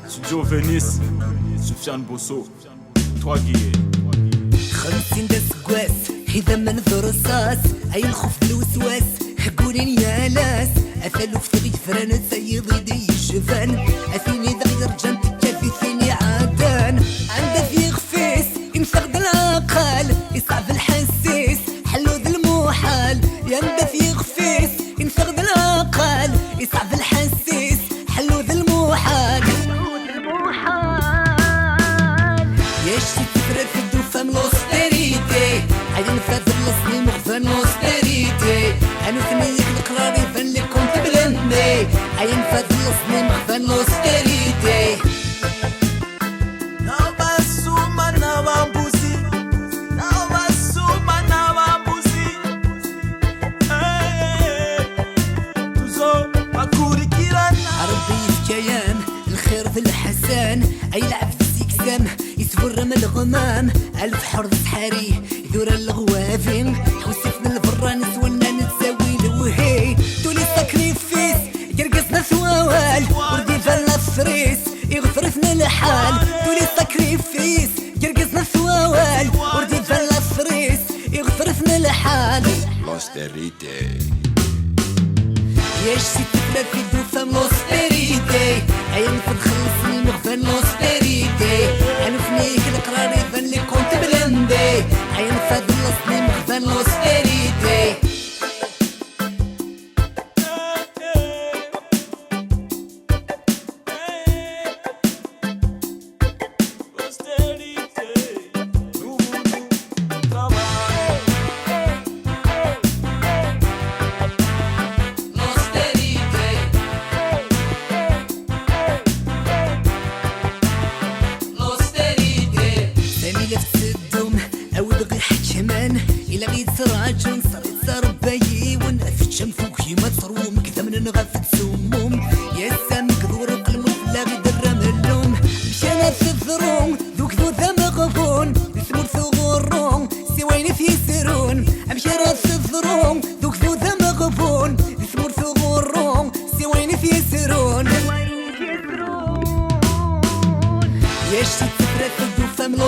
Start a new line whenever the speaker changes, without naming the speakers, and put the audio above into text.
Studio Venice, Soufiane Bosso, 3 Guillet.
50 داس كواس إذا ما نذر رصاص أي الخوف بالوسواس قولين يا ناس أثلو في ثغي فران سيد يدي الشفان أثيني ذا رجان تكافي ثاني عادان عنده في خفيس ينفقد العقل يصعب الحسيس حلو ذا المحال عنده في خفيس ينفقد العقل يصعب الحسيس حلو ذا المحال ياش تفرق في الدوفة من الأوستيريتي عايدين نفاذر لصني مغفان الأوستيريتي أنا ثنيك القراري فان لي كنت بلندي عايدين نفاذر لصني مغفان الأوستيريتي الخير ذي الحسن أي لعب في السكسام يسفر من الغمام ألف حرض سحاري يدور الغوافين حوسفنا الفران سولنا نتساوي الوهي تولي ساكريفيس يرقصنا ثوال وردي فالنا فريس يغفرفنا الحال تولي ساكريفيس يرقصنا ثوال وردي فالنا فريس يغفرفنا الحال ياش تفلا في الدوفة من الأوستيريتي أيام تخلصني مغفان الأوستيريتي أنا فنيك القرار يبان لي كنت بلندي أيام فادلصني مغفان الأوستيريتي إلا غيت سراجن صريت سربايي ونفت شمفوك يما تروم كذا من نغفت سموم يا سامك دور قلم لا غيد الرملوم مشانا في الظروم ذوك ذو ذا مغفون ثمور ثغورون سوين في سرون مشانا في الظروم ذوك ذو ذا مغفون ثمور ثغورون سوين في سرون يا شي تفرق الدوفة من